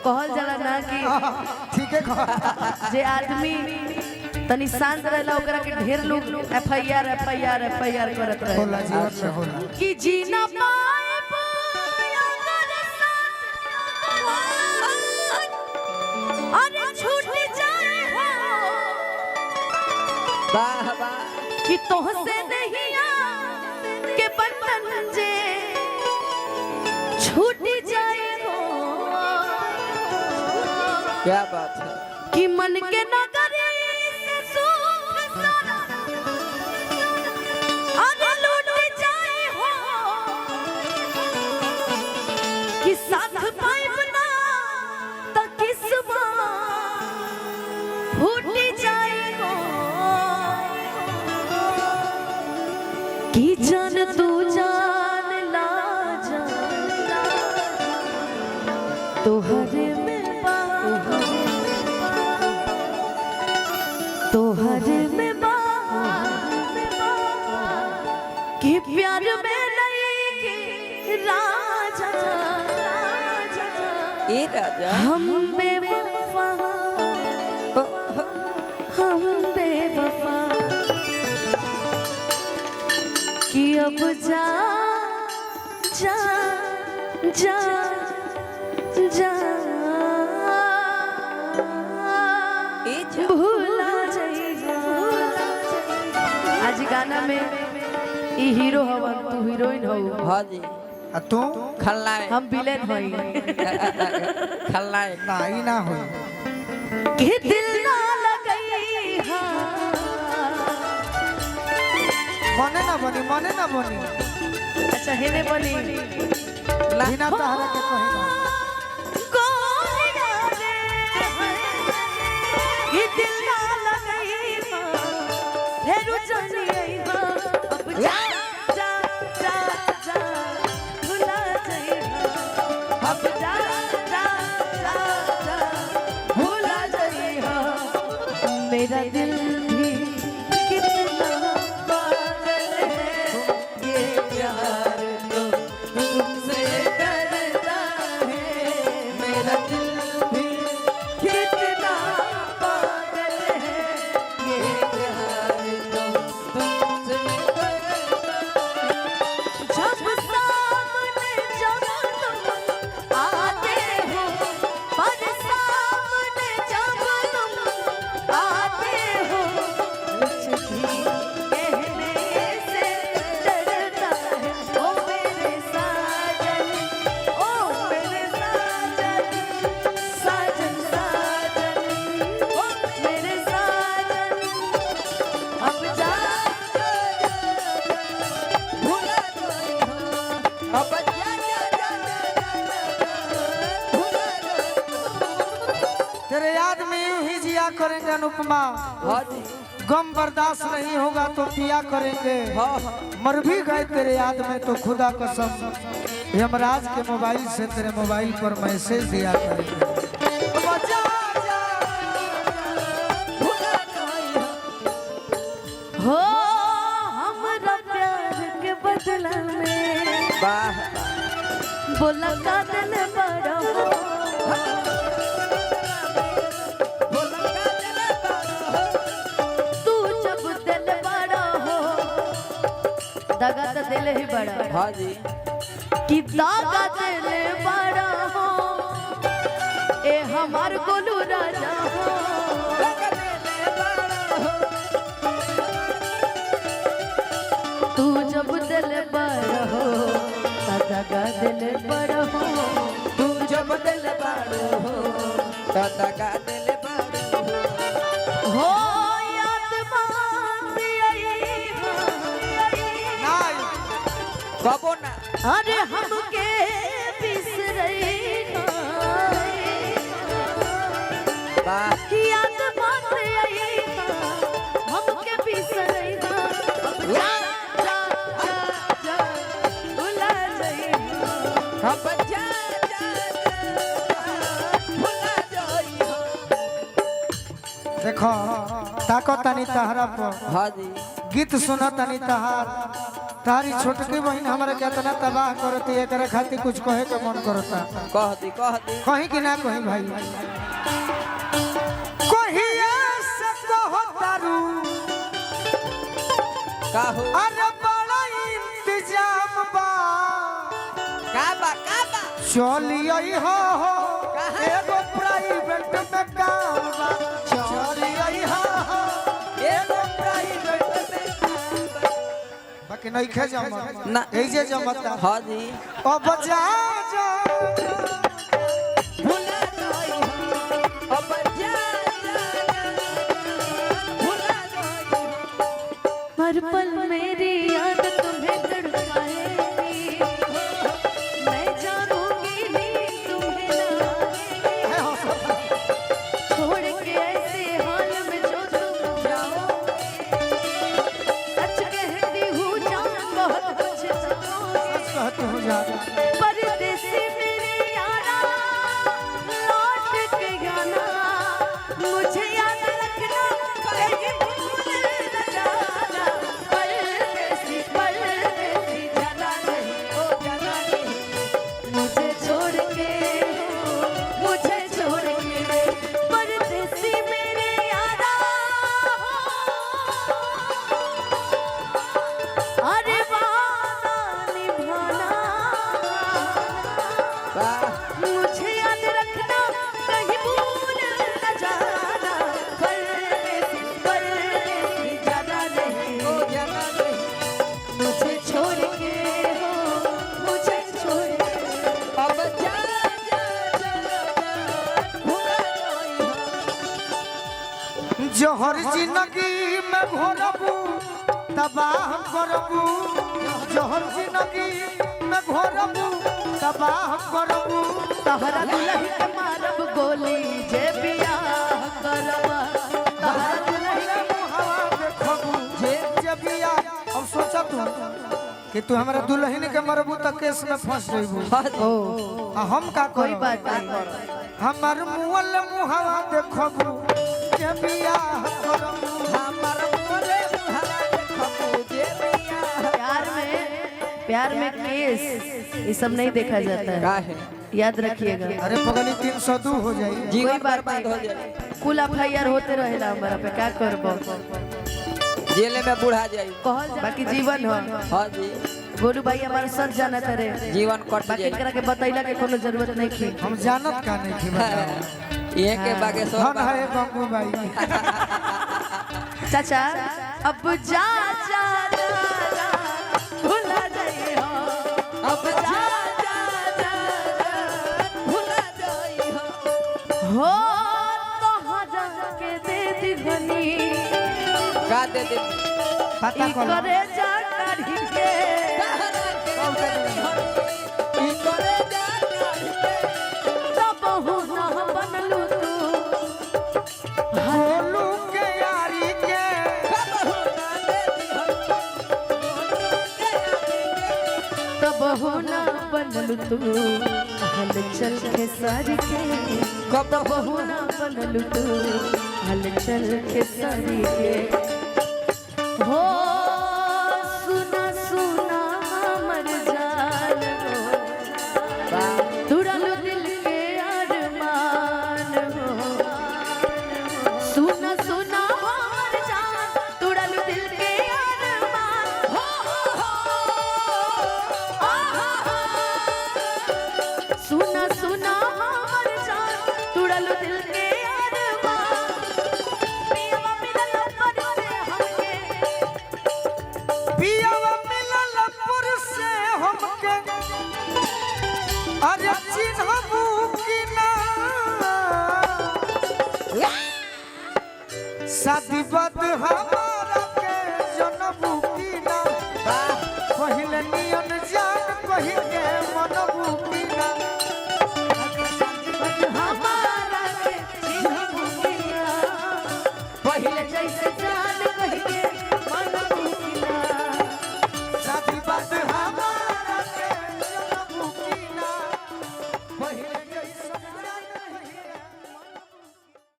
कहल जाला ना कि ठीक है जे आदमी तनी शांत रहला ओकरा के ढेर लोग एफआईआर करत रहे होला जीवन में होला कि जीना पाए अरे छूट जाए हो वाह वाह कि तोहसे नहीं के बंधन जे छूट जाए हो क्या बात है कि मन के नगरी से सुख सारा अरे लूट जाए हो कि साथ पाइब ना तो किस्मा फूट जाए हो कि जान तू जान ला जा तोहरे में तोहरे में कि प्यार में नहीं कि राजा ये राजा हम बेवफा हम बेवफा कि अब जा जा जा जा भूला जाइगा आज गाना में ई हीरो हवन तू हीरोइन हो हाँ जी तू खलनायक हम विलेन हई खलनायक ना ही ना हो कि दिल ना लगई हा मने ना बनी अच्छा हेने बनी बिना तहरा के कहिना कौन यारे कि दिल ना लगई हा फेरू जानी आई हा अब जा जा जा जा भुला जाइहा अब जा जा जा जा भुला जाइहा मेरा दिल भी कितना पागल है ये प्यार तो तुमसे करता है मेरा दिल भी कितना पागल है ये प्यार तो तुमसे जब सामने जब तुम आते हो पर सामने जब तुम आते हो कुछ भी कहने से डरता है ओ मेरे साजन साजन साजन ओ मेरे साजन अब जा भुला अब तेरे याद में यूं ही जिया करेंगे अनुपमा हाँ जी गम बर्दाश्त नहीं होगा तो पिया करेंगे हाँ हाँ मर भी गए तेरे याद में तो खुदा कसम यमराज के मोबाइल से तेरे मोबाइल पर मैसेज दिया करेंगे हो हमरा प्यार के बदला में वाह बोला का दिल बड़ा हो तू जब दिल बड़ा हो दगा तो दिल ही बड़ा हाँ जी कि दगा दिल बड़ा हो ए हमार गोलू राजा हो तू जब दिल बड़ा हो दगा दिल बड़ा हो तू जब दिल बाड़ो हो तो दगा दिल बाड़ो हो याद बात आई कबो ना अरे हमके बिसरई वाह याद बात आई हमके बिसरई जा जा जा जा भुला जाइहा अब जा जा भुला जाइहो देखो ताको तनी तहरा पर हाँ जी गीत सुना तनी तहार तारी छोटकी बहन हमारे कितना तबाह करती है, एकरा खातिर कुछ कहे के मन करता। कह दी कहीं कि ना कहीं भाई, कहिया से कहतारू का हो अरे बड़ा इंतजाम बा, का बा चलिए हो एगो प्राइवेट में काम बा, चलिए हो एगो प्राइवेट में बाकी नहीं खे जमा ना ऐसे जमता। हां जी अब जा जा भुला गई हो अब जा भुला गई हो हर पल मेरी याद तुम्हें तड़पाएगी, मैं जानूंगी नहीं तुम्हें ना आएगी। छोड़ के ऐसे हाल में जो तुम जाओगे, सच कहती हूँ जान बहुत कुछ चाहोगे। कहते हो जा परदेसी मेरे यारा लौट के आना, मुझे याद रखना कहीं भूल न जाना। परदेसी जाना नहीं, ओ जाना नहीं, मुझे छोड़ के मुझे छोड़ के। परदेसी मेरे यारा अरे वादा निभाना, वाह मुझे याद रखना कहीं भूल न जाना। परदेसी जाना नहीं, ओ जाना नहीं मुझे छोड़ के हो, मुझे छोड़ के। अब जा भुला गई हो जोहर जिंदगी में घोरबू तबाह करबू, जोहर जिंदगी में घोरबू तबाह करबू। तहरा दुल्हन के मारब गोली जे बियाह करबा, तहरा दुल्हन हवा देखबू जे जबिया। अब सोचा तू कि तू हमारा दुल्हन के मरबू तो केस में फंस जइबू। ओ हम का कोई करब? बात नहीं। हमार मुअल मुहावा देखबू जे बियाह करबू। हमर मोरे बुहारा देखबू जे बिया प्यार में केस ये सब नहीं देखा जाता का है, है याद रखिएगा। अरे पगली 302 हो जाई। जीवन बात बर्बाद हो नहीं। जाए कुल एफआईआर होते रहेला हमारा पे, क्या करबो। जेल में बुढ़ा जाई बाकी जीवन हो। हां जी गोलू भाई हमारे सर जाना करे, जीवन कट बाकी जाई एकरा के बतैला के कोनो जरूरत नहीं थी। हम जानत का नहीं थी बताओ। ये के बागे सो धन है गंगू भाई। चाचा अब जा जा जा जा, भुला जाइए हो। अब जा जा जा जा, भुला जाई हो तो जाके दे दिगनी, का दे दे पता ई कर करे जा काढ़ी के। ई करे जा तब हो ना बनलू तू, गोलू के यारी के तब हो ना बनलू तू, हल चल के सारी के। तब हो ना बनलू तू, हल चल के सारी के। हो सुना सुना हमर जान हो, तुरलू दिल के अरमान हो। सुना सुना हमर जान, तुरलू दिल के अरमान हो। सुना सुना हमर जान, तुरलू दिल के अरमान। पियवा मिलल पर से हमके, पियावा मिलल पुर से हमके। अरे चिन्हबू कि ना शादी बद हमारा के जनबू कि ना। पहिले नियन जान कहि के मनबू कि ना। हमारा के चिन्ह भूलिया, पहले जैसे